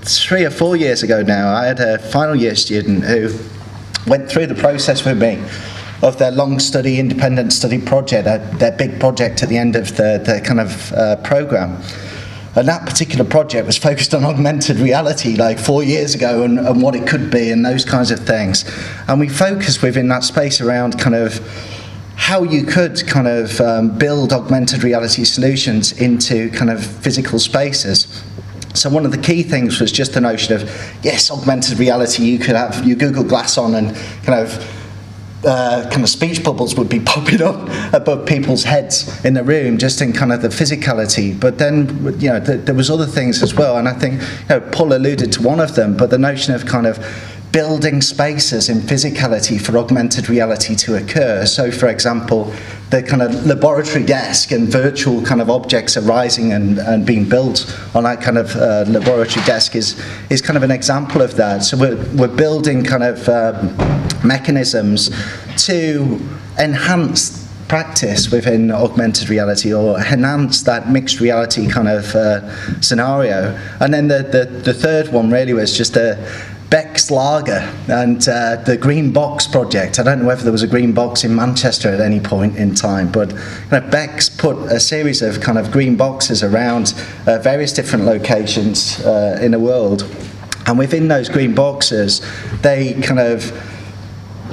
3 or 4 years ago now, I had a final year student who went through the process with me of their long study, independent study project, their big project at the end of the kind of program. And that particular project was focused on augmented reality like 4 years ago and what it could be and those kinds of things. And we focused within that space around kind of how you could kind of build augmented reality solutions into kind of physical spaces. So one of the key things was just the notion of, yes, augmented reality, you could have your Google Glass on and kind of speech bubbles would be popping up above people's heads in the room, just in kind of the physicality. But then, there was other things as well, and I think Paul alluded to one of them. But the notion of kind of building spaces in physicality for augmented reality to occur. So, for example, the kind of laboratory desk and virtual kind of objects arising and being built on that kind of laboratory desk is kind of an example of that. So we're building kind of mechanisms to enhance practice within augmented reality or enhance that mixed reality kind of scenario. And then the third one really was just Beck's Lager and the Green Box project. I don't know whether there was a Green Box in Manchester at any point in time, but Beck's put a series of kind of green boxes around various different locations in the world. And within those green boxes, they kind of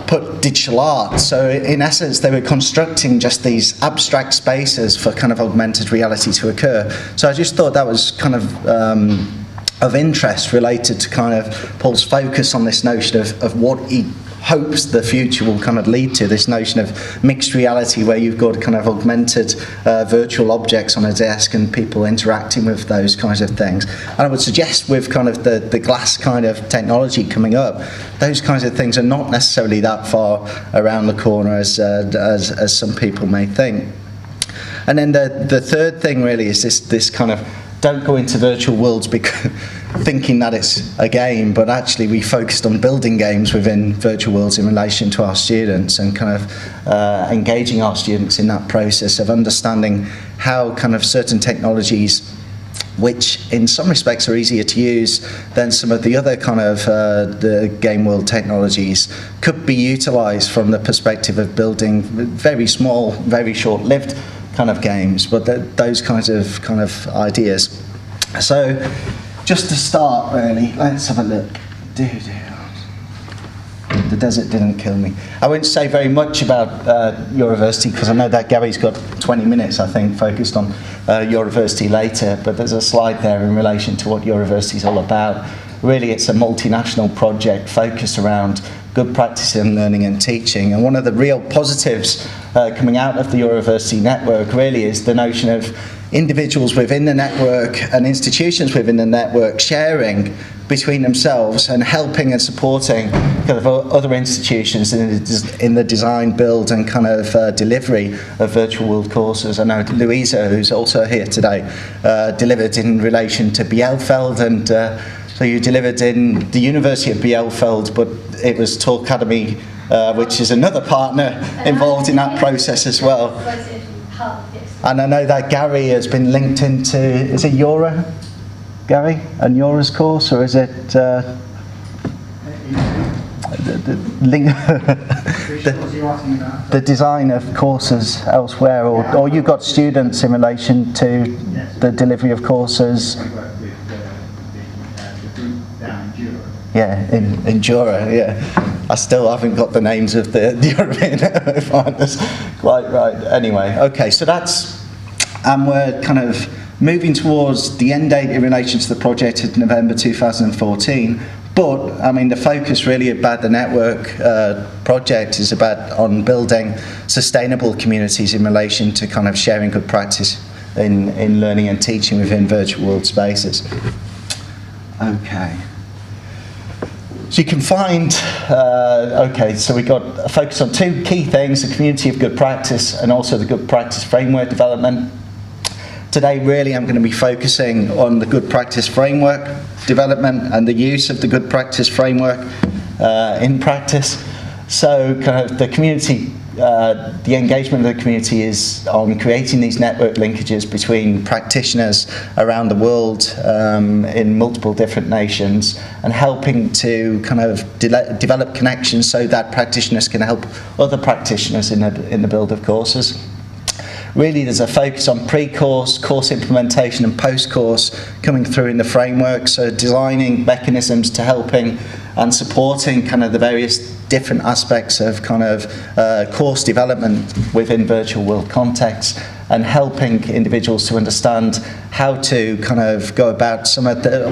put digital art. So in essence, they were constructing just these abstract spaces for kind of augmented reality to occur. So I just thought that was kind of interest related to kind of Paul's focus on this notion of what he hopes the future will kind of lead to, this notion of mixed reality where you've got kind of augmented virtual objects on a desk and people interacting with those kinds of things. And I would suggest with kind of the glass kind of technology coming up, those kinds of things are not necessarily that far around the corner as some people may think. And then the third thing really is this kind of don't go into virtual worlds because thinking that it's a game, but actually we focused on building games within virtual worlds in relation to our students and kind of engaging our students in that process of understanding how kind of certain technologies, which in some respects are easier to use than some of the other kind of the game world technologies, could be utilized from the perspective of building very small, very short-lived kind of games, but those kinds of ideas. So just to start really, let's have a look. The desert didn't kill me. I won't say very much about university because I know that Gary's got 20 minutes, I think, focused on university later, but there's a slide there in relation to what university is all about. Really, it's a multinational project focused around good practice in learning and teaching. And one of the real positives coming out of the university network really is the notion of individuals within the network and institutions within the network sharing between themselves and helping and supporting kind of other institutions in the design, build and kind of delivery of virtual world courses. I know Luisa, who's also here today, delivered in relation to Bielefeld, and so you delivered in the University of Bielefeld, but it was Talkademy, which is another partner involved in that process as well. And I know that Gary has been linked into, is it Eura, Gary, and Eura's course, or is it the design of courses elsewhere, or you've got students in relation to the delivery of courses? Yeah, in Jura, yeah. I still haven't got the names of the European finalists quite right. Anyway, okay, so that's, and we're kind of moving towards the end date in relation to the project in November 2014. But, I mean, the focus really about the network project is about on building sustainable communities in relation to kind of sharing good practice in learning and teaching within virtual world spaces. Okay. So you can find, so we got a focus on two key things, the community of good practice and also the good practice framework development. Today, really, I'm going to be focusing on the good practice framework development and the use of the good practice framework in practice. So kind of the community the engagement of the community is on creating these network linkages between practitioners around the world in multiple different nations, and helping to kind of develop connections so that practitioners can help other practitioners in the build of courses. Really, there's a focus on pre-course, course implementation, and post-course coming through in the framework, so designing mechanisms to helping and supporting kind of the various different aspects of kind of course development within virtual world contexts, and helping individuals to understand how to kind of go about some of the,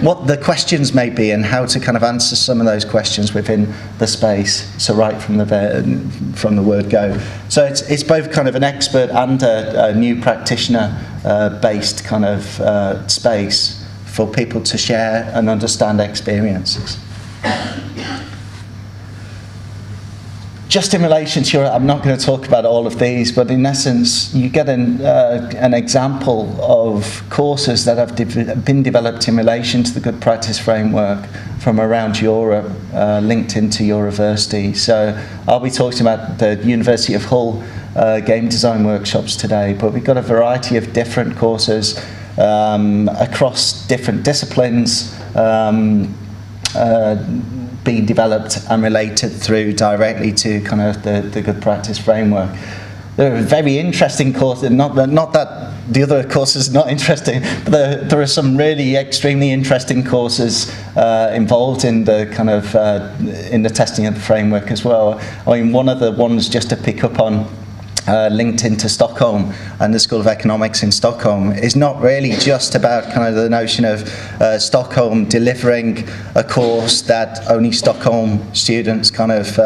what the questions may be and how to kind of answer some of those questions within the space, so right from the word go. So it's both kind of an expert and a new practitioner based kind of space for people to share and understand experiences. Just in relation to I'm not going to talk about all of these, but in essence, you get an example of courses that have been developed in relation to the Good Practice Framework from around Europe, linked into your university. So I'll be talking about the University of Hull game design workshops today, but we've got a variety of different courses across different disciplines, being developed and related through directly to kind of the Good Practice Framework. There are very interesting courses, not that the other courses are not interesting, but there are some really extremely interesting courses involved in the kind of in the testing of the framework as well. I mean, one of the ones just to pick up on, linked into Stockholm and the School of Economics in Stockholm, is not really just about kind of the notion of Stockholm delivering a course that only Stockholm students kind of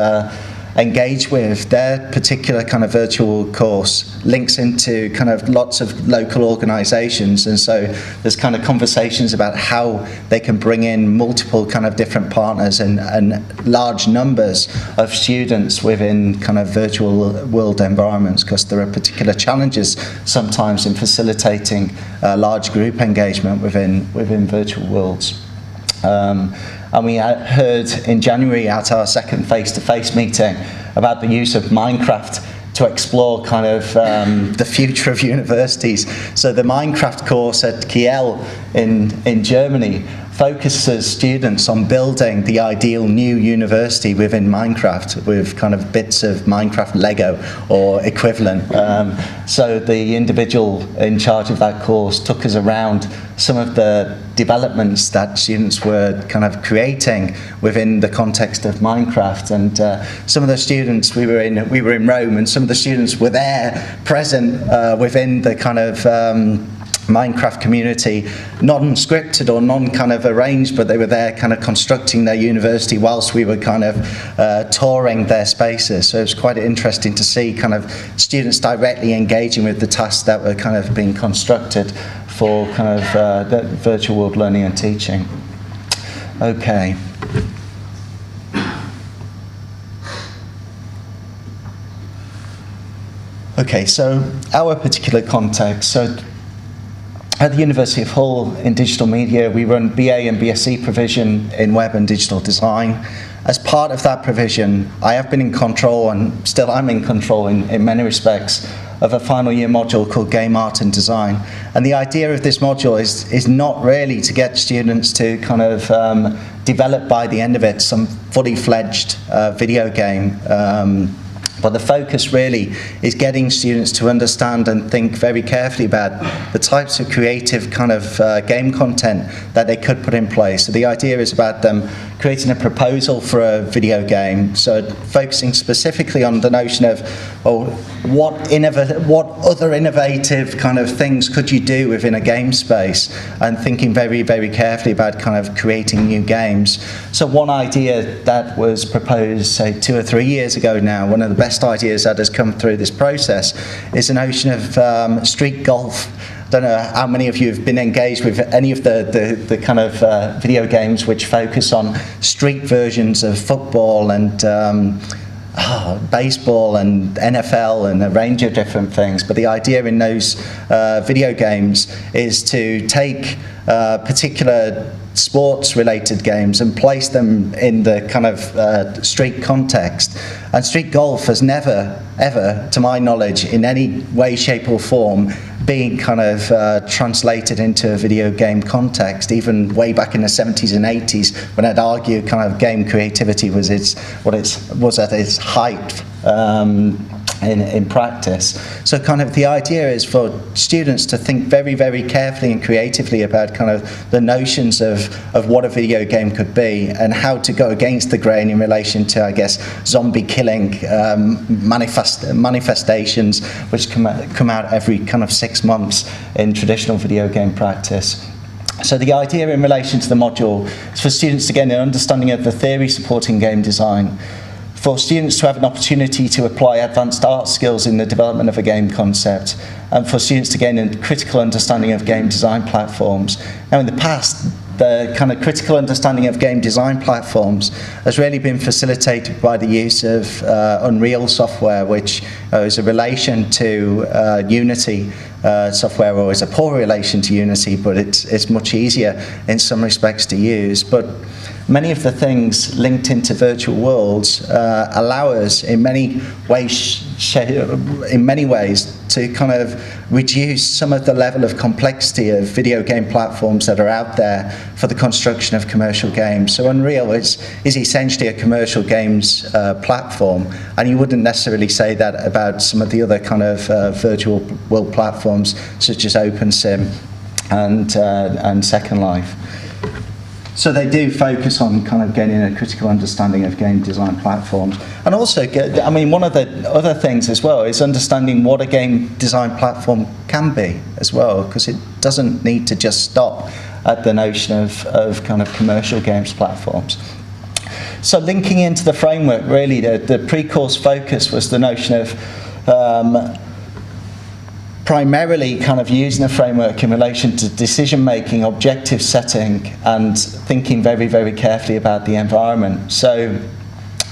engage with. Their particular kind of virtual course links into kind of lots of local organisations, and so there's kind of conversations about how they can bring in multiple kind of different partners and large numbers of students within kind of virtual world environments, because there are particular challenges sometimes in facilitating large group engagement within virtual worlds. And we heard in January at our second face-to-face meeting about the use of Minecraft to explore kind of the future of universities. So the Minecraft course at Kiel in Germany focuses students on building the ideal new university within Minecraft with kind of bits of Minecraft Lego or equivalent. So the individual in charge of that course took us around some of the developments that students were kind of creating within the context of Minecraft, and some of the students, we were in Rome, and some of the students were there present within the kind of Minecraft community, non-scripted or non-kind of arranged, but they were there kind of constructing their university whilst we were kind of touring their spaces. So it was quite interesting to see kind of students directly engaging with the tasks that were kind of being constructed for kind of the virtual world learning and teaching. Okay. Okay, so our particular context. So at the University of Hull in digital media, we run BA and BSc provision in web and digital design. As part of that provision, I have been in control, and still I'm in control in many respects, of a final year module called Game Art and Design. And the idea of this module is not really to get students to kind of develop by the end of it some fully fledged video game. But the focus really is getting students to understand and think very carefully about the types of creative kind of game content that they could put in place. So the idea is about them creating a proposal for a video game, so focusing specifically on the notion of, what other innovative kind of things could you do within a game space, and thinking very, very carefully about kind of creating new games. So one idea that was proposed, say, 2 or 3 years ago now, one of the best ideas that has come through this process, is the notion of street golf. I don't know how many of you have been engaged with any of the kind of video games which focus on street versions of football and baseball and NFL and a range of different things. But the idea in those video games is to take particular sports-related games and place them in the kind of street context. And street golf has never, ever, to my knowledge, in any way, shape or form, been kind of translated into a video game context, even way back in the 70s and 80s, when I'd argue kind of game creativity was at its height in practice. So kind of the idea is for students to think very, very carefully and creatively about kind of the notions of what a video game could be and how to go against the grain in relation to, I guess, zombie killing manifestations which come out every kind of 6 months in traditional video game practice. So the idea in relation to the module is for students to gain an understanding of the theory supporting game design, for students to have an opportunity to apply advanced art skills in the development of a game concept, and for students to gain a critical understanding of game design platforms. Now in the past, the kind of critical understanding of game design platforms has really been facilitated by the use of Unreal software, which is a relation to Unity software, or is a poor relation to Unity, but it's much easier in some respects to use. But many of the things linked into virtual worlds allow us in many ways to kind of reduce some of the level of complexity of video game platforms that are out there for the construction of commercial games. So Unreal is essentially a commercial games platform, and you wouldn't necessarily say that about some of the other kind of virtual world platforms such as OpenSim and Second Life. So they do focus on kind of getting a critical understanding of game design platforms. And also, one of the other things as well is understanding what a game design platform can be as well, because it doesn't need to just stop at the notion of kind of commercial games platforms. So linking into the framework, really, the pre-course focus was the notion of primarily kind of using a framework in relation to decision-making, objective setting, and thinking very, very carefully about the environment. So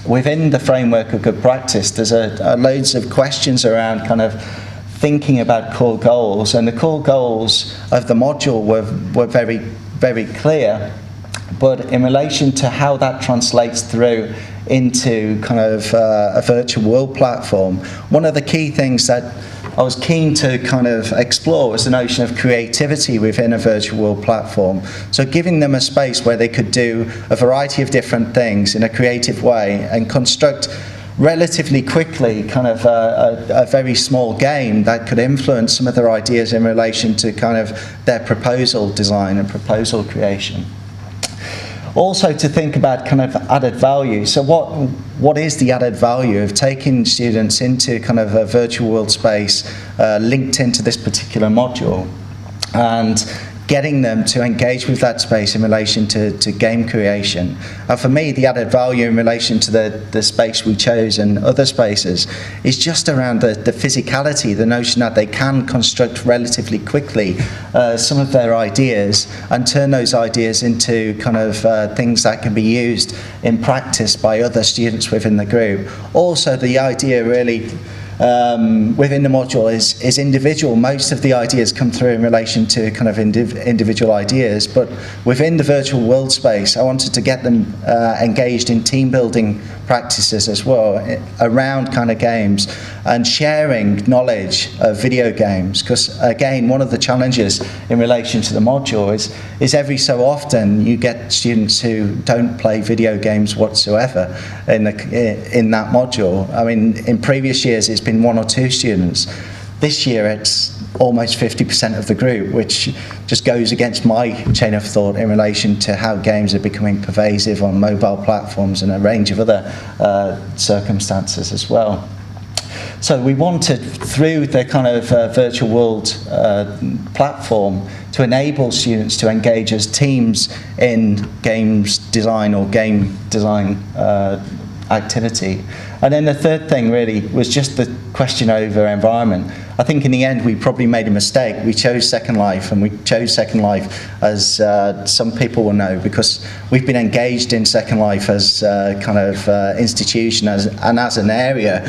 within the framework of good practice, there's loads of questions around kind of thinking about core goals, and the core goals of the module were very, very clear. But in relation to how that translates through into kind of a virtual world platform, one of the key things that I was keen to kind of explore was the notion of creativity within a virtual world platform. So giving them a space where they could do a variety of different things in a creative way and construct relatively quickly kind of a very small game that could influence some of their ideas in relation to kind of their proposal design and proposal creation. Also to think about kind of added value. So what is the added value of taking students into kind of a virtual world space linked into this particular module, and getting them to engage with that space in relation to game creation. And for me, the added value in relation to the space we chose and other spaces is just around the physicality, the notion that they can construct relatively quickly some of their ideas and turn those ideas into kind of things that can be used in practice by other students within the group. Also, the idea really within the module is individual. Most of the ideas come through in relation to kind of individual ideas, but within the virtual world space, I wanted to get them engaged in team building practices as well around kind of games and sharing knowledge of video games, because again, one of the challenges in relation to the module is every so often you get students who don't play video games whatsoever in that module. I mean, in previous years it's been 1 or 2 students. This year it's almost 50% of the group, which just goes against my chain of thought in relation to how games are becoming pervasive on mobile platforms and a range of other circumstances as well. So we wanted, through the kind of virtual world platform, to enable students to engage as teams in games design or game design activity. And then the third thing really was just the question over environment. I think in the end we probably made a mistake. We chose Second Life, and we chose Second Life, as some people will know, because we've been engaged in Second Life as a kind of institution and as an area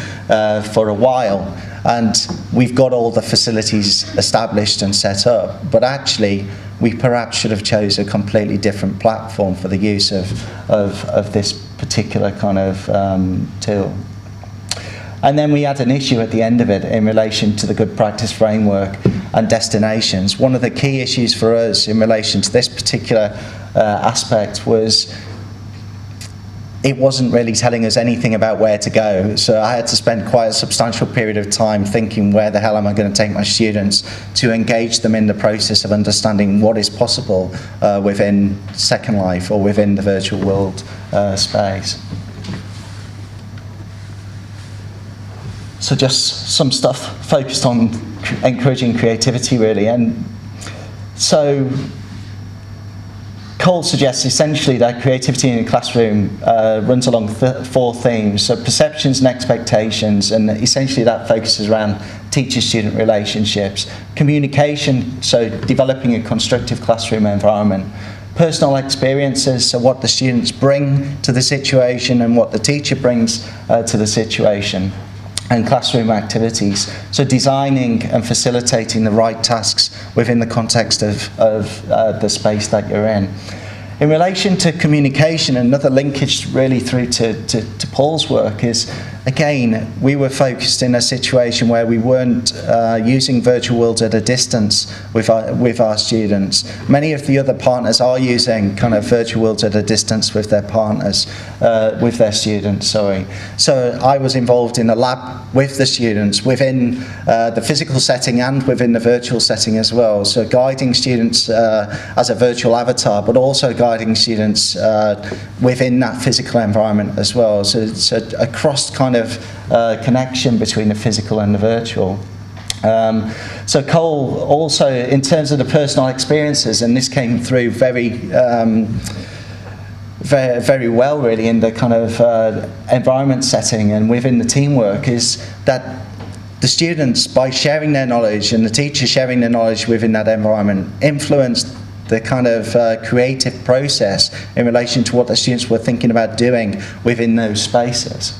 for a while. And we've got all the facilities established and set up. But actually, we perhaps should have chose a completely different platform for the use of this particular kind of tool. And then we had an issue at the end of it in relation to the good practice framework and destinations. One of the key issues for us in relation to this particular aspect was it wasn't really telling us anything about where to go. So I had to spend quite a substantial period of time thinking, where the hell am I going to take my students to engage them in the process of understanding what is possible within Second Life or within the virtual world space. So just some stuff focused on encouraging creativity, really. And so Cole suggests essentially that creativity in a classroom runs along four themes. So perceptions and expectations, and essentially that focuses around teacher-student relationships. Communication, so developing a constructive classroom environment. Personal experiences, so what the students bring to the situation and what the teacher brings to the situation. And classroom activities, so designing and facilitating the right tasks within the context of the space that you're in. In relation to communication, another linkage really through to Paul's work is, again, we were focused in a situation where we weren't using virtual worlds at a distance with our students. Many of the other partners are using kind of virtual worlds at a distance with their partners, with their students, sorry. So I was involved in a lab with the students within the physical setting and within the virtual setting as well. So guiding students as a virtual avatar, but also guiding students within that physical environment as well. So it's a cross kind of connection between the physical and the virtual. So Cole also, in terms of the personal experiences, and this came through very well really in the kind of environment setting and within the teamwork, is that the students, by sharing their knowledge and the teacher sharing their knowledge within that environment, influenced the kind of creative process in relation to what the students were thinking about doing within those spaces.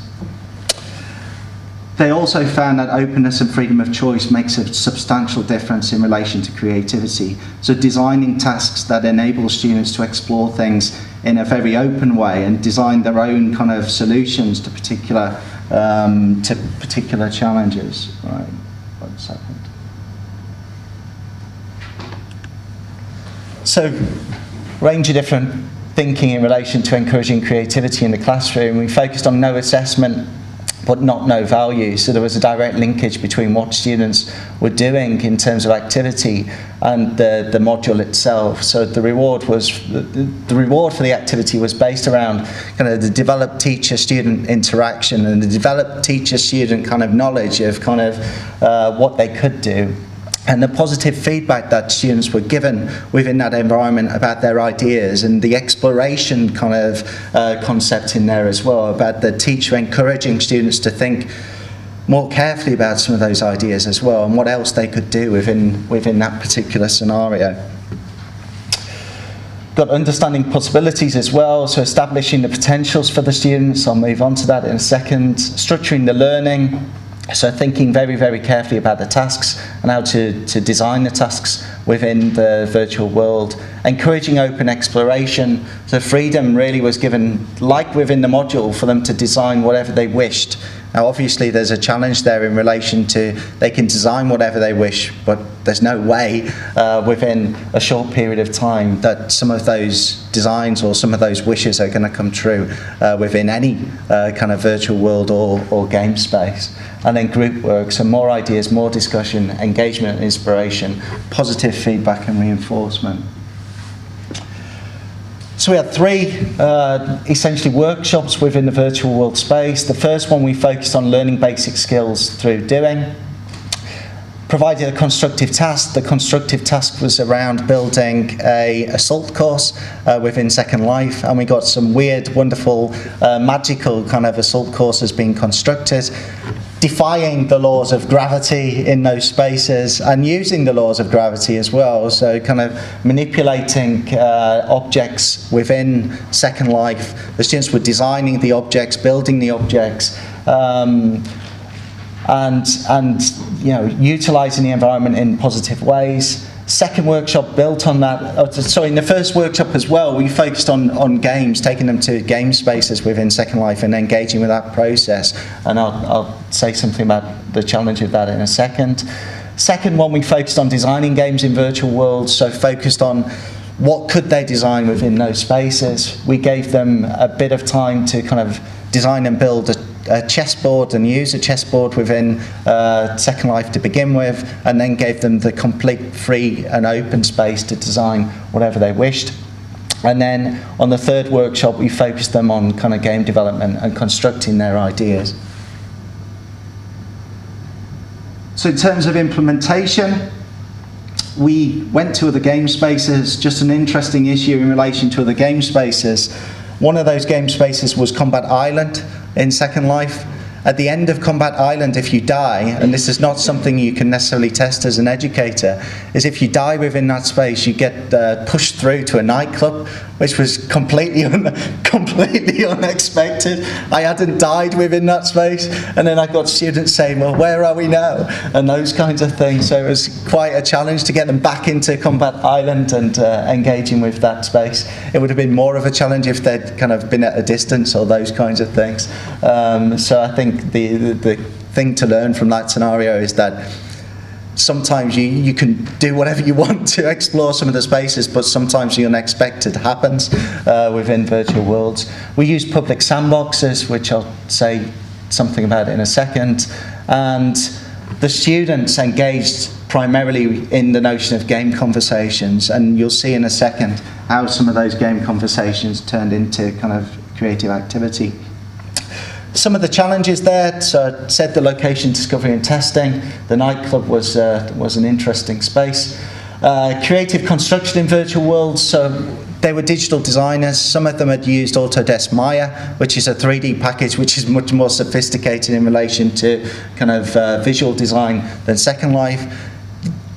They also found that openness and freedom of choice makes a substantial difference in relation to creativity. So designing tasks that enable students to explore things in a very open way and design their own kind of solutions to particular challenges. Right, 1 second. So, range of different thinking in relation to encouraging creativity in the classroom. We focused on no assessment, but not no value. So there was a direct linkage between what students were doing in terms of activity and the module itself. So the reward for the activity was based around kind of the developed teacher-student interaction and the developed teacher-student kind of knowledge of kind of what they could do, and the positive feedback that students were given within that environment about their ideas, and the exploration kind of concept in there as well, about the teacher encouraging students to think more carefully about some of those ideas as well and what else they could do within that particular scenario. Got understanding possibilities as well, so establishing the potentials for the students. I'll move on to that in a second. Structuring the learning. So thinking very, very carefully about the tasks and how to design the tasks within the virtual world. Encouraging open exploration. So freedom really was given, like within the module, for them to design whatever they wished. Now obviously there's a challenge there in relation to they can design whatever they wish, but there's no way within a short period of time that some of those designs or some of those wishes are going to come true within any kind of virtual world or game space. And then group work, so more ideas, more discussion, engagement and inspiration, positive feedback and reinforcement. So we had three essentially workshops within the virtual world space. The first one we focused on learning basic skills through doing. Provided a constructive task. The constructive task was around building a assault course within Second Life, and we got some weird, wonderful, magical kind of assault courses being constructed, defying the laws of gravity in those spaces and using the laws of gravity as well. So kind of manipulating objects within Second Life. The students were designing the objects, building the objects, and you know, utilising the environment in positive ways. Second workshop built on that. Sorry, in the first workshop as well, we focused on games, taking them to game spaces within Second Life and engaging with that process. And I'll say something about the challenge of that in a second. Second one, we focused on designing games in virtual worlds, so focused on what could they design within those spaces. We gave them a bit of time to kind of design and build a chessboard and use a chessboard within Second Life to begin with, and then gave them the complete free and open space to design whatever they wished. And then on the third workshop, we focused them on kind of game development and constructing their ideas. So in terms of implementation, we went to other game spaces. Just an interesting issue in relation to other game spaces. One of those game spaces was Combat Island in Second Life. At the end of Combat Island, if you die, and this is not something you can necessarily test as an educator, is if you die within that space, you get pushed through to a nightclub, which was completely unexpected. I hadn't died within that space, and then I got students saying, well, where are we now? And those kinds of things. So it was quite a challenge to get them back into Combat Island and engaging with that space. It would have been more of a challenge if they'd kind of been at a distance or those kinds of things. So I think the thing to learn from that scenario is that sometimes you can do whatever you want to explore some of the spaces, but sometimes the unexpected happens within virtual worlds. We use public sandboxes, which I'll say something about in a second, and the students engaged primarily in the notion of game conversations, and you'll see in a second how some of those game conversations turned into kind of creative activity. Some of the challenges there, so I said the location discovery and testing. The nightclub was an interesting space. Creative construction in virtual worlds, so they were digital designers. Some of them had used Autodesk Maya, which is a 3D package which is much more sophisticated in relation to kind of visual design than Second Life.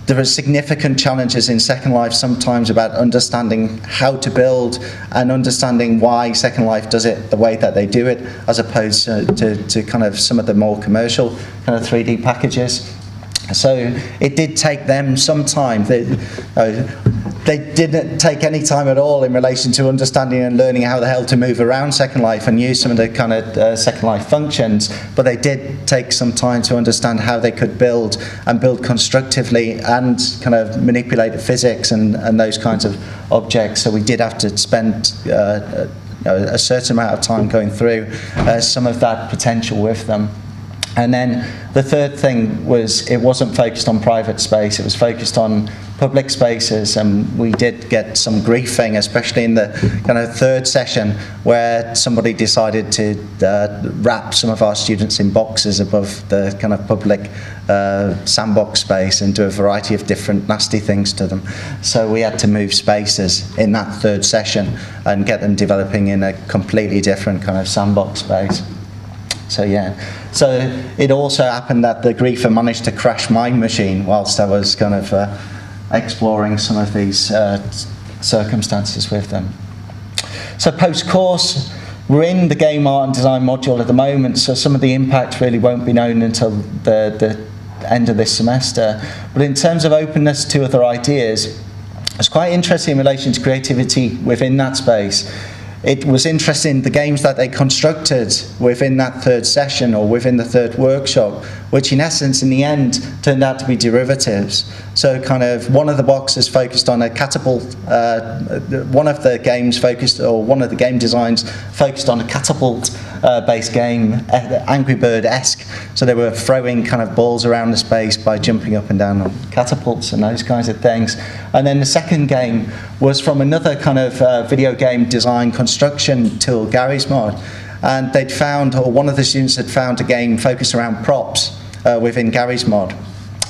There are significant challenges in Second Life sometimes about understanding how to build and understanding why Second Life does it the way that they do it, as opposed to kind of some of the more commercial kind of 3D packages. So it did take them some time. They didn't take any time at all in relation to understanding and learning how the hell to move around Second Life and use some of the kind of Second Life functions, but they did take some time to understand how they could build constructively and kind of manipulate the physics and those kinds of objects. So we did have to spend a certain amount of time going through some of that potential with them. And then the third thing was it wasn't focused on private space, it was focused on public spaces, and we did get some griefing, especially in the kind of third session where somebody decided to wrap some of our students in boxes above the kind of public sandbox space and do a variety of different nasty things to them. So we had to move spaces in that third session and get them developing in a completely different kind of sandbox space. So yeah, so it also happened that the griefer managed to crash my machine whilst I was kind of exploring some of these circumstances with them. So post-course, we're in the game art and design module at the moment, so some of the impact really won't be known until the end of this semester. But in terms of openness to other ideas, it's quite interesting in relation to creativity within that space. It was interesting, the games that they constructed within that third session or within the third workshop, which in essence, in the end, turned out to be derivatives. So kind of one of the boxes focused on a catapult, one of the games focused, or one of the game designs focused on a catapult-based game, Angry Bird-esque. So they were throwing kind of balls around the space by jumping up and down on catapults and those kinds of things. And then the second game was from another kind of video game design construction tool, Gary's Mod. And they'd found, or one of the students had found a game focused around props within Gary's Mod.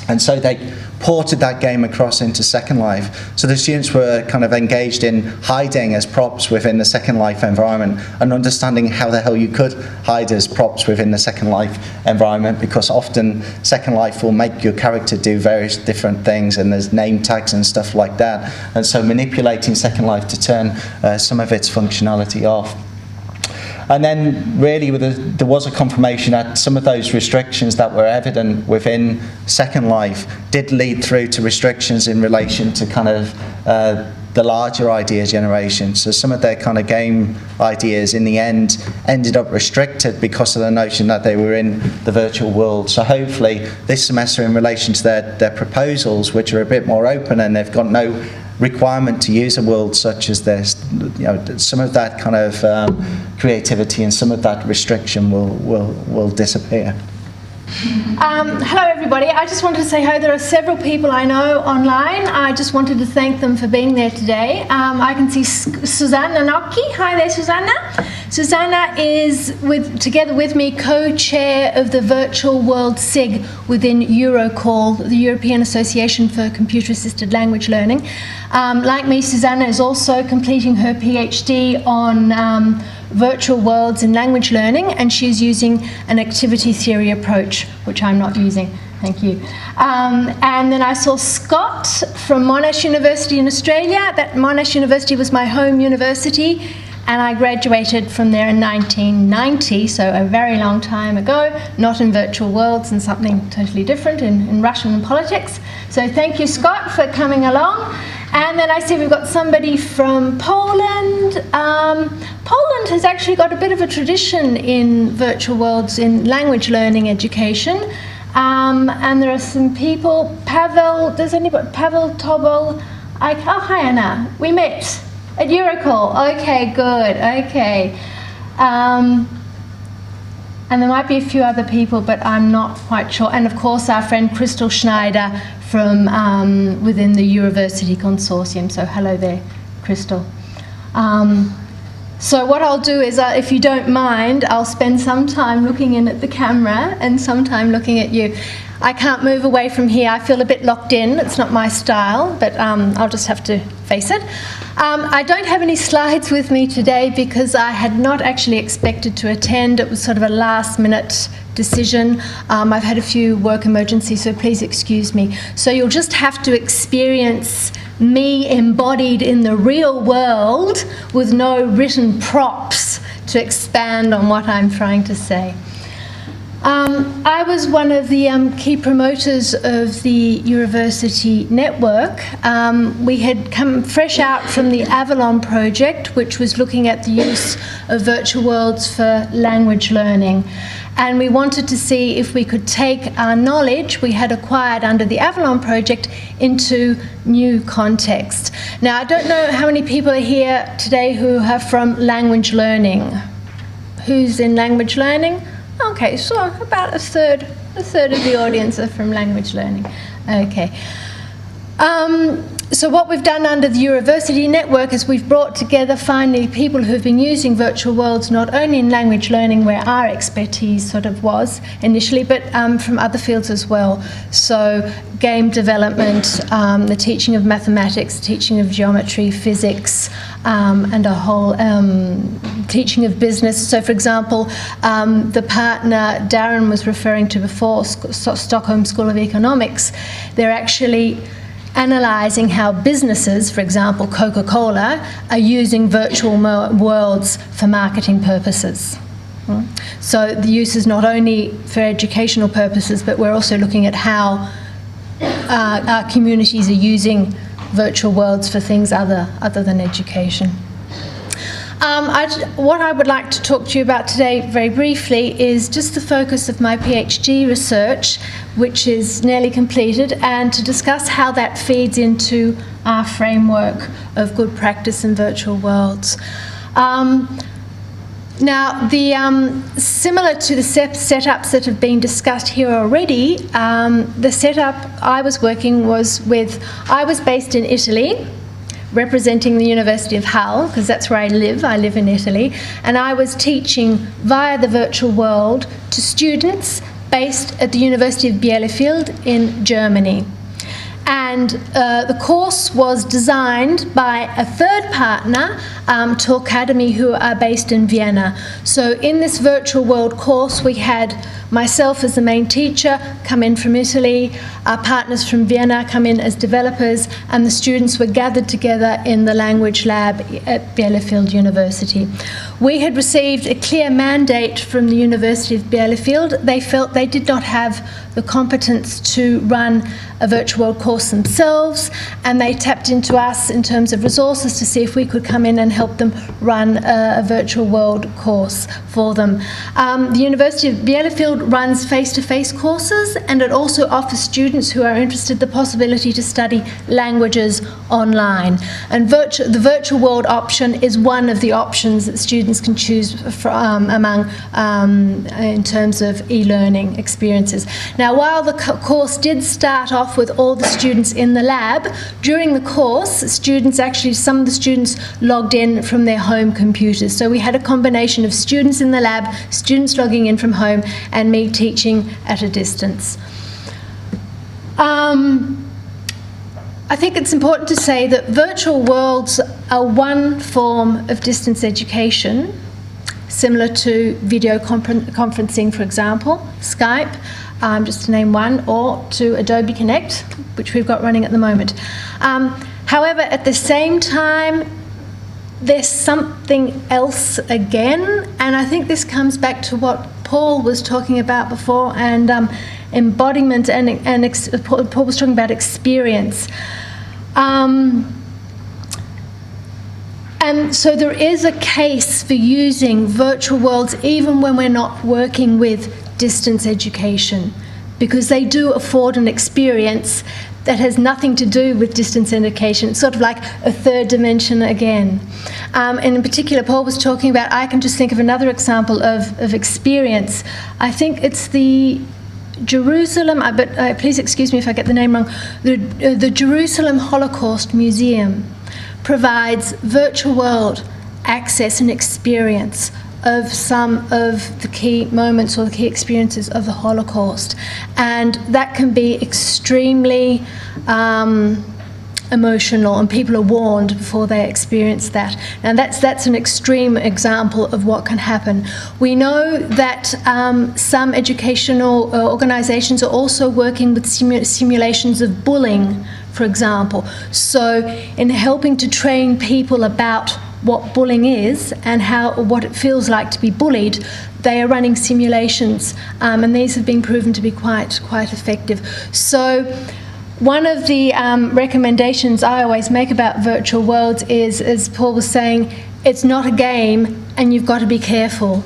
And so they ported that game across into Second Life. So the students were kind of engaged in hiding as props within the Second Life environment and understanding how the hell you could hide as props within the Second Life environment, because often Second Life will make your character do various different things and there's name tags and stuff like that. And so manipulating Second Life to turn some of its functionality off. And then really there was a confirmation that some of those restrictions that were evident within Second Life did lead through to restrictions in relation to kind of the larger idea generation. So some of their kind of game ideas in the end ended up restricted because of the notion that they were in the virtual world. So hopefully this semester, in relation to their proposals, which are a bit more open and they've got no requirement to use a world such as this, some of that kind of creativity and some of that restriction will disappear. Hello everybody, I just wanted to say hi. There are several people I know online. I just wanted to thank them for being there today. I can see Susanna Nocchi. Hi there, Susanna. Susanna is, together with me, co-chair of the Virtual World SIG within Eurocall, the European Association for Computer Assisted Language Learning. Like me, Susanna is also completing her PhD on virtual worlds in language learning, and she's using an activity theory approach, which I'm not using. Thank you. And then I saw Scott from Monash University in Australia. That Monash University was my home university, and I graduated from there in 1990, so a very long time ago, not in virtual worlds and something totally different in Russian and politics. So thank you, Scott, for coming along. And then I see we've got somebody from Poland. Poland has actually got a bit of a tradition in virtual worlds in language learning education. And there are some people, Pavel Tobol. Oh, hi Anna, we met at Eurocall. Okay, good, okay. And there might be a few other people, but I'm not quite sure. And of course, our friend Crystal Schneider from within the University Consortium. So hello there, Crystal. So what I'll do is, if you don't mind, I'll spend some time looking in at the camera and some time looking at you. I can't move away from here. I feel a bit locked in. It's not my style, but I'll just have to face it. I don't have any slides with me today because I had not actually expected to attend. It was sort of a last-minute decision. I've had a few work emergencies, so please excuse me. So you'll just have to experience me embodied in the real world with no written props to expand on what I'm trying to say. I was one of the key promoters of the university network. We had come fresh out from the Avalon project, which was looking at the use of virtual worlds for language learning. And we wanted to see if we could take our knowledge we had acquired under the Avalon project into new context. Now, I don't know how many people are here today who are from language learning. Who's in language learning? Okay, so about a third of the audience are from language learning. Okay. So what we've done under the university network is we've brought together finally people who've been using virtual worlds not only in language learning, where our expertise sort of was initially, but from other fields as well. So game development, the teaching of mathematics, teaching of geometry, physics, and a whole teaching of business. So for example, the partner Darren was referring to before, Stockholm School of Economics, they're actually analysing how businesses, for example Coca-Cola, are using virtual worlds for marketing purposes. So the use is not only for educational purposes, but we're also looking at how our communities are using virtual worlds for things other than education. What I would like to talk to you about today very briefly is just the focus of my PhD research, which is nearly completed, and to discuss how that feeds into our framework of good practice in virtual worlds. Now, similar to the setups that have been discussed here already, the setup I was working was with, I was based in Italy, representing the University of Hull, because that's where I live in Italy, and I was teaching via the virtual world to students based at the University of Bielefeld in Germany. And the course was designed by a third partner, to Academy, who are based in Vienna. So in this virtual world course, we had myself as the main teacher come in from Italy, our partners from Vienna come in as developers, and the students were gathered together in the language lab at Bielefeld University. We had received a clear mandate from the University of Bielefeld. They felt they did not have the competence to run a virtual world course themselves, and they tapped into us in terms of resources to see if we could come in and help them run a virtual world course for them. The University of Bielefeld runs face-to-face courses, and it also offers students who are interested the possibility to study languages online. And the virtual world option is one of the options that students can choose from, among in terms of e-learning experiences. Now, while the course did start off with all the students in the lab, during the course, some of the students logged in from their home computers. So we had a combination of students in the lab, students logging in from home, and me teaching at a distance. I think it's important to say that virtual worlds are one form of distance education, similar to video conferencing, for example, Skype, just to name one, or to Adobe Connect, which we've got running at the moment. However, at the same time, there's something else again, and I think this comes back to what Paul was talking about before, and embodiment, and Paul was talking about experience. And so there is a case for using virtual worlds even when we're not working with distance education, because they do afford an experience that has nothing to do with distance education. It's sort of like a third dimension again. And in particular, Paul was talking about, I can just think of another example of experience. I think it's the Jerusalem, but please excuse me if I get the name wrong, the Jerusalem Holocaust Museum provides virtual world access and experience of some of the key moments or the key experiences of the Holocaust. And that can be extremely emotional, and people are warned before they experience that. Now that's an extreme example of what can happen. We know that some educational organisations are also working with simulations of bullying, for example. So in helping to train people about what bullying is and what it feels like to be bullied, they are running simulations, and these have been proven to be quite effective. So one of the recommendations I always make about virtual worlds is, as Paul was saying, it's not a game, and you've got to be careful,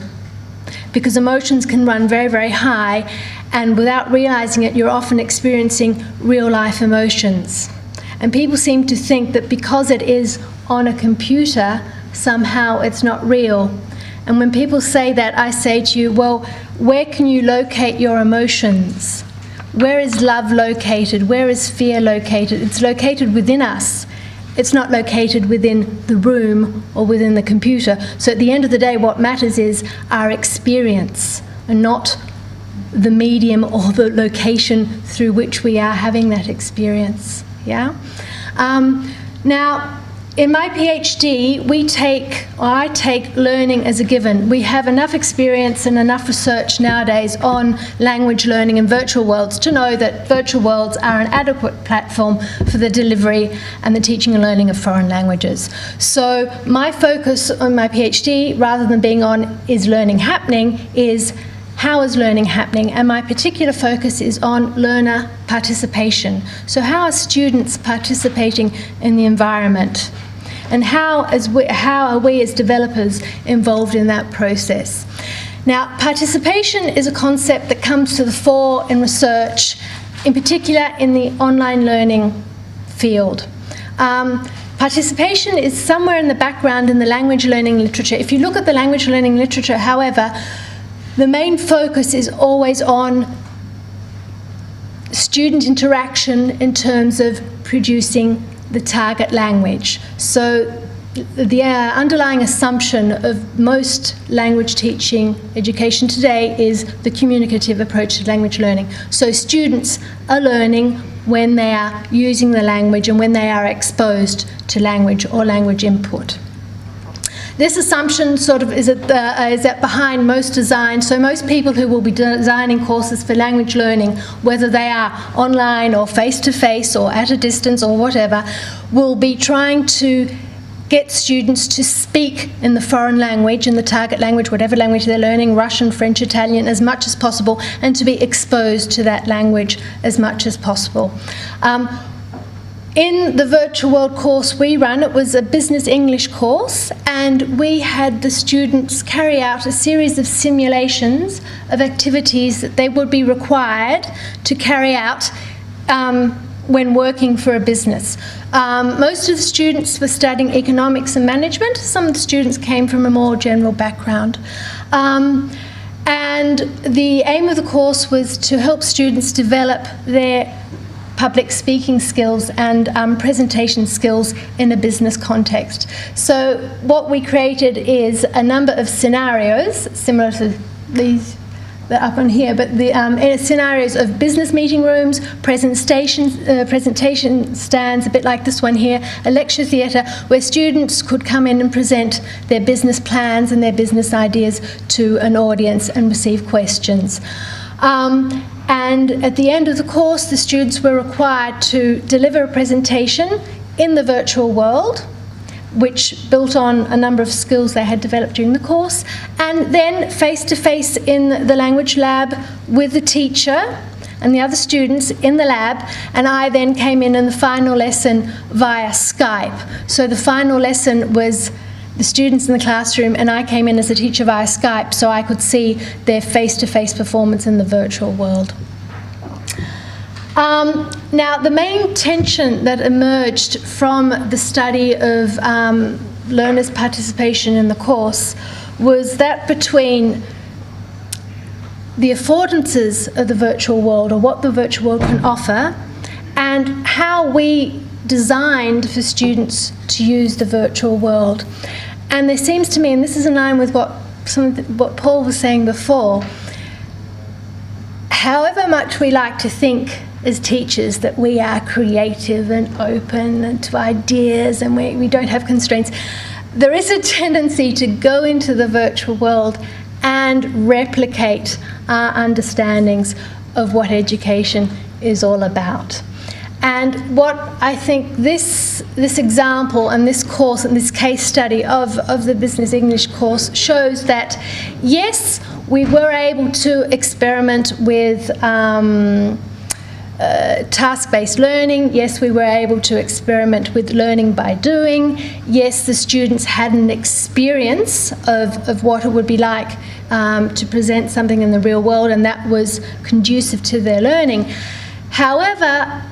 because emotions can run very, very high, and without realising it, you're often experiencing real-life emotions. And people seem to think that because it is on a computer, somehow it's not real. And when people say that, I say to you, well, where can you locate your emotions? Where is love located? Where is fear located? It's located within us. It's not located within the room or within the computer. So at the end of the day, what matters is our experience, and not the medium or the location through which we are having that experience. Yeah? Now, in my PhD, I take learning as a given. We have enough experience and enough research nowadays on language learning and virtual worlds to know that virtual worlds are an adequate platform for the delivery and the teaching and learning of foreign languages. So my focus on my PhD, rather than being on is learning happening, is how is learning happening? And my particular focus is on learner participation. So how are students participating in the environment? And how are we as developers involved in that process? Now, participation is a concept that comes to the fore in research, in particular in the online learning field. Participation is somewhere in the background in the language learning literature. If you look at the language learning literature, however, the main focus is always on student interaction in terms of producing the target language. So the underlying assumption of most language teaching education today is the communicative approach to language learning. So students are learning when they are using the language and when they are exposed to language or language input. This assumption sort of is at behind most designs. So most people who will be designing courses for language learning, whether they are online or face-to-face or at a distance or whatever, will be trying to get students to speak in the foreign language, in the target language, whatever language they're learning, Russian, French, Italian, as much as possible, and to be exposed to that language as much as possible. In the virtual world course we run, it was a business English course, and we had the students carry out a series of simulations of activities that they would be required to carry out when working for a business. Most of the students were studying economics and management. Some of the students came from a more general background. And the aim of the course was to help students develop their public speaking skills and presentation skills in a business context. So what we created is a number of scenarios, similar to these that are up on here, but the scenarios of business meeting rooms, presentation stands, a bit like this one here, a lecture theatre where students could come in and present their business plans and their business ideas to an audience and receive questions. And at the end of the course, the students were required to deliver a presentation in the virtual world, which built on a number of skills they had developed during the course, and then face-to-face in the language lab with the teacher and the other students in the lab, and I then came in the final lesson via Skype. So the final lesson was the students in the classroom, and I came in as a teacher via Skype so I could see their face-to-face performance in the virtual world. Now, the main tension that emerged from the study of learners' participation in the course was that between the affordances of the virtual world, or what the virtual world can offer, and how we designed for students to use the virtual world. And there seems to me, and this is in line with what Paul was saying before, however much we like to think as teachers that we are creative and open to ideas and we don't have constraints, there is a tendency to go into the virtual world and replicate our understandings of what education is all about. And what I think this example and this course and this case study of the Business English course shows that, yes, we were able to experiment with task-based learning. Yes, we were able to experiment with learning by doing. Yes, the students had an experience of what it would be like to present something in the real world, and that was conducive to their learning. However,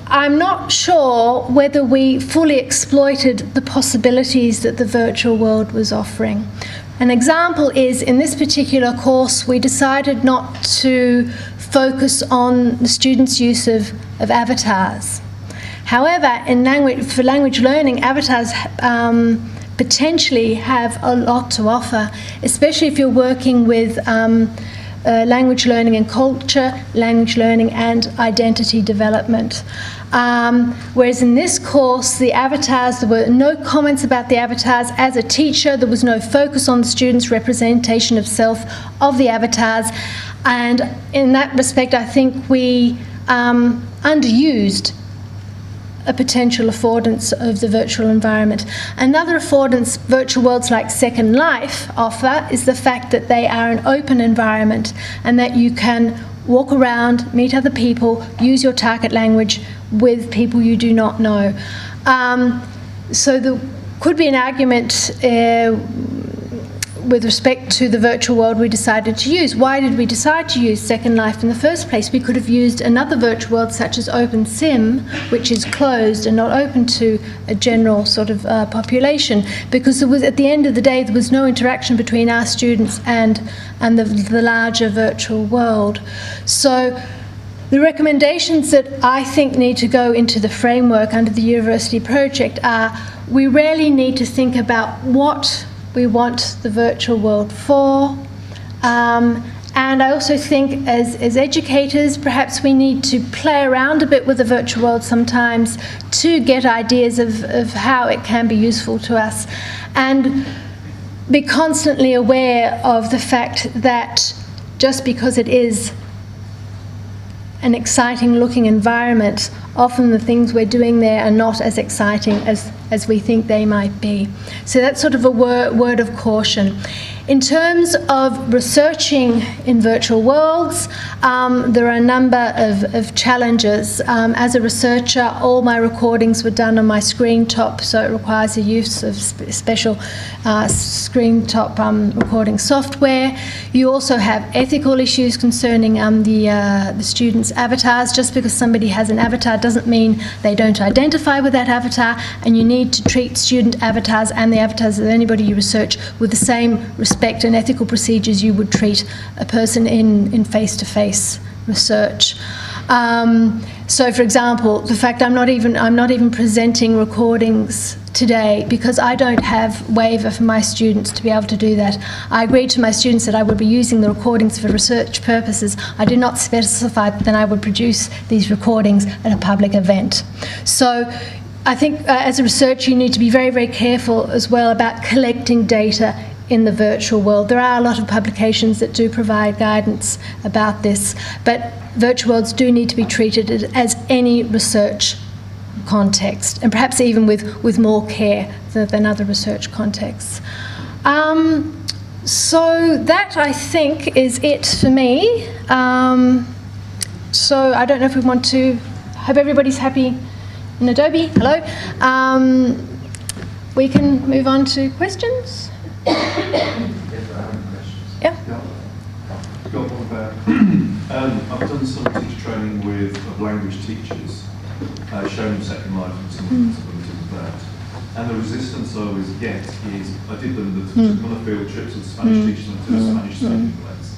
I'm not sure whether we fully exploited the possibilities that the virtual world was offering. An example is, in this particular course, we decided not to focus on the students' use of avatars. However, for language learning, avatars potentially have a lot to offer, especially if you're working with language learning and culture, language learning and identity development. Whereas in this course, the avatars, there were no comments about the avatars. As a teacher, there was no focus on the students' representation of self of the avatars. And in that respect, I think we underused a potential affordance of the virtual environment. Another affordance virtual worlds like Second Life offer is the fact that they are an open environment and that you can walk around, meet other people, use your target language with people you do not know. So there could be an argument with respect to the virtual world we decided to use. Why did we decide to use Second Life in the first place? We could have used another virtual world such as OpenSim, which is closed and not open to a general sort of population, because there was, at the end of the day, there was no interaction between our students and the larger virtual world. So the recommendations that I think need to go into the framework under the university project are, we really need to think about what we want the virtual world for. And I also think as educators, perhaps we need to play around a bit with the virtual world sometimes to get ideas of how it can be useful to us. And be constantly aware of the fact that just because it is an exciting looking environment, often the things we're doing there are not as exciting as we think they might be. So that's sort of a word of caution. In terms of researching in virtual worlds, there are a number of challenges. As a researcher, all my recordings were done on my screen top, so it requires the use of special screen top recording software. You also have ethical issues concerning the students' avatars. Just because somebody has an avatar doesn't mean they don't identify with that avatar, and you need to treat student avatars and the avatars of anybody you research with the same respect and ethical procedures you would treat a person in face-to-face research. So, for example, the fact I'm not even presenting recordings today because I don't have waiver for my students to be able to do that. I agreed to my students that I would be using the recordings for research purposes. I did not specify that then I would produce these recordings at a public event. So I think as a researcher you need to be very, very careful as well about collecting data in the virtual world. There are a lot of publications that do provide guidance about this, but virtual worlds do need to be treated as any research context, and perhaps even with more care than other research contexts. So that, I think, is it for me. So I don't know if we want to... Hope everybody's happy in Adobe. Hello. We can move on to questions. Yeah. Got one there. I've done some teacher training with language teachers, shown them Second Life and some possibilities of that. And the resistance I always get is, I did them on a field trips with Spanish teachers and to a Spanish speaking place.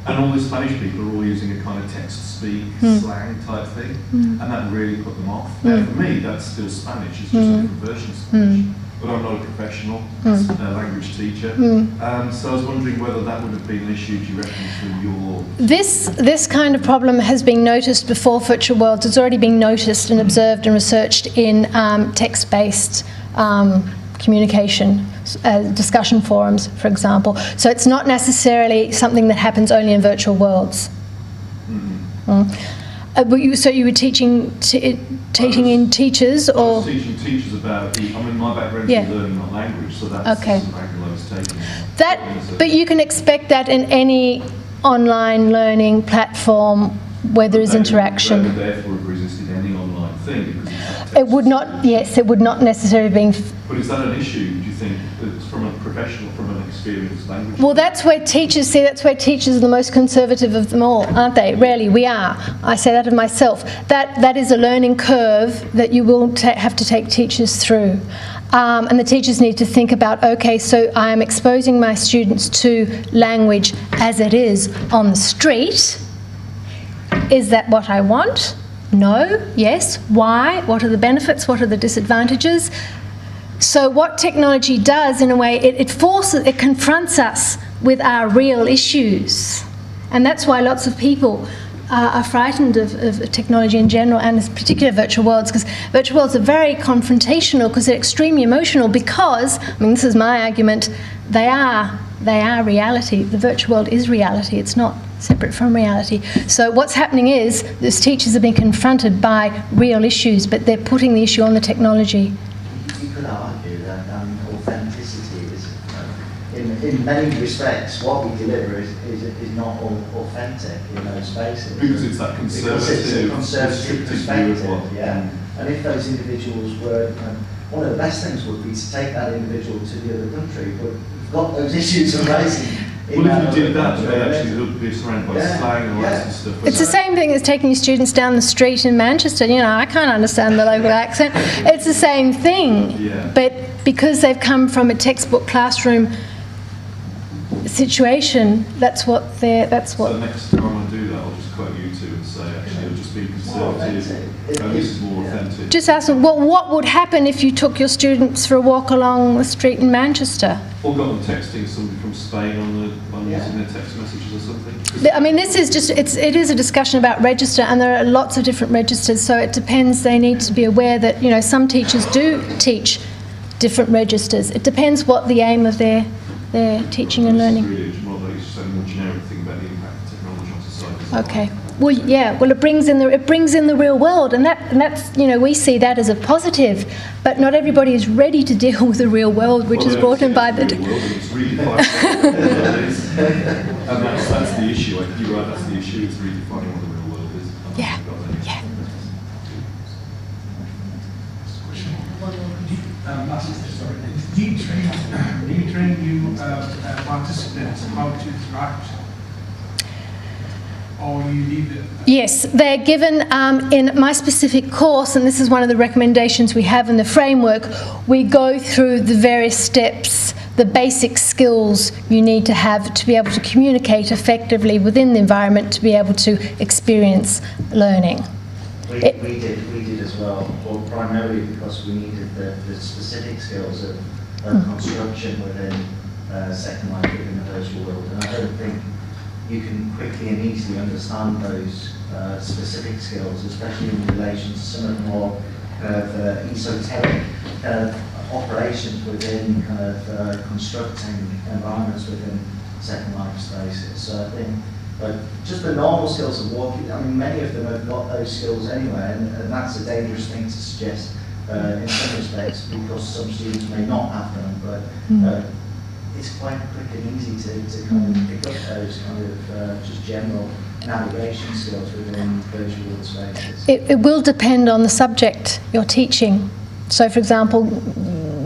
And all the Spanish people are all using a kind of text-to-speak slang type thing, and that really put them off. Now for me, that's still Spanish, it's just a different version of Spanish. But I'm not a professional language teacher. So I was wondering whether that would have been an issue, do you reckon, for your... This kind of problem has been noticed before virtual worlds. It's already been noticed and observed and researched in text-based communication, discussion forums, for example. So it's not necessarily something that happens only in virtual worlds. So you were teaching in teachers, or? I was teaching teachers about, my background is learning not language, so that's okay. the angle I was taking. But you can expect that in any online learning platform where there is interaction. They would therefore have resisted any online thing because it's it would not. Yes, it would not necessarily have been. But is that an issue? Do you think it's from a professional, from an experienced language? Well, that's where teachers are the most conservative of them all, aren't they? Really, we are. I say that of myself. That is a learning curve that you will have to take teachers through. And the teachers need to think about, okay, so I am exposing my students to language as it is on the street. Is that what I want? No. Yes. Why? What are the benefits? What are the disadvantages? So what technology does, in a way, it confronts us with our real issues. And that's why lots of people are frightened of technology in general, and in particular virtual worlds, because virtual worlds are very confrontational because they're extremely emotional because, this is my argument, they are reality. The virtual world is reality. It's not separate from reality. So what's happening is these teachers are being confronted by real issues, but they're putting the issue on the technology. You could argue that authenticity is, in many respects, what we deliver is not authentic in those spaces. Because it's that conservative perspective, yeah. And if those individuals were, one of the best things would be to take that individual to the other country, but we've got those issues arising. Well, if you did that, they actually would be surrounded by slang and all that sort of stuff. It's the same thing as taking your students down the street in Manchester. I can't understand the local accent. It's the same thing. Yeah. But because they've come from a textbook classroom situation, that's what. So next time I do that, I'll just quote you two and say, actually, it'll just be conservative. And this is more authentic. Just ask them, what would happen if you took your students for a walk along the street in Manchester? Or got them texting somebody from Spain on using their text messages or something? This is just, it is a discussion about register, and there are lots of different registers, so it depends. They need to be aware that, some teachers do teach different registers. It depends what the aim of their their teaching and learning. Really more like just a more generic thing about the impact of technology on society. as a Okay. whole. Well, yeah. Well, it brings in the real world, and that's we see that as a positive, but not everybody is ready to deal with the real world, which is brought in by the. It's really and that's the issue. I think you're right. That's the issue. It's redefining what the real world is. Yeah. Yeah. Do you train new participants how to interact? Or you leave it? Yes, they're given in my specific course, and this is one of the recommendations we have in the framework. We go through the various steps, the basic skills you need to have to be able to communicate effectively within the environment, to be able to experience learning. We did as well, well, primarily because we needed the specific skills of construction within Second Life within the virtual world, and I don't think you can quickly and easily understand those specific skills, especially in relation to some of the more esoteric operations within kind of constructing environments within Second Life spaces. So I think just the normal skills of walking, I mean, many of them have got those skills anyway, and that's a dangerous thing to suggest in some respects, because some students may not have them, but it's quite quick and easy to kind of pick up those kind of just general navigation skills within virtual spaces. It will depend on the subject you're teaching. So, for example,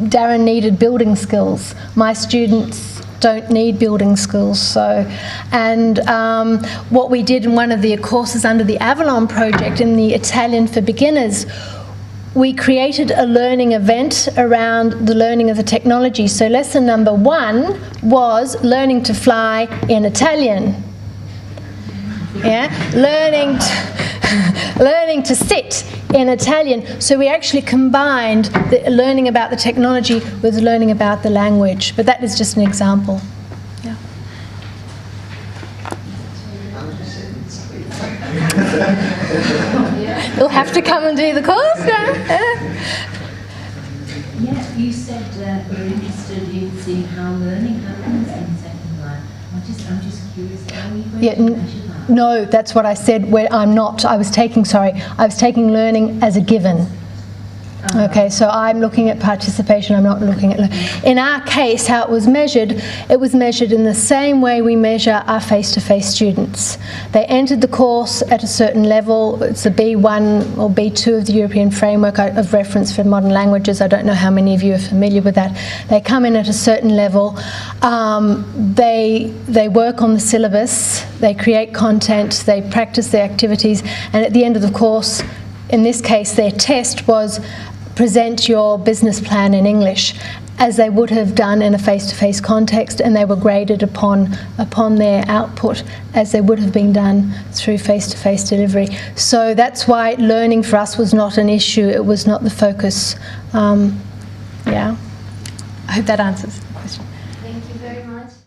Darren needed building skills. My students don't need building skills. So, and what we did in one of the courses under the Avalon project in the Italian for Beginners, we created a learning event around the learning of the technology. So lesson number 1 was learning to fly in Italian. Yeah, learning to sit in Italian. So we actually combined the learning about the technology with learning about the language. But that is just an example. Yeah. You'll have to come and do the course now. Yeah, you said you're interested in seeing how learning happens in Second Life. I'm just curious, how are you going to measure that? No, that's what I said. Where I'm not. I was taking learning as a given. Okay, so I'm looking at participation, I'm not looking at learning. In our case, how it was measured in the same way we measure our face-to-face students. They entered the course at a certain level. It's a B1 or B2 of the European Framework of Reference for Modern Languages. I don't know how many of you are familiar with that. They come in at a certain level. They work on the syllabus, they create content, they practice their activities, and at the end of the course, in this case, their test was present your business plan in English, as they would have done in a face-to-face context, and they were graded upon their output as they would have been done through face-to-face delivery. So that's why learning for us was not an issue. It was not the focus. Yeah, I hope that answers.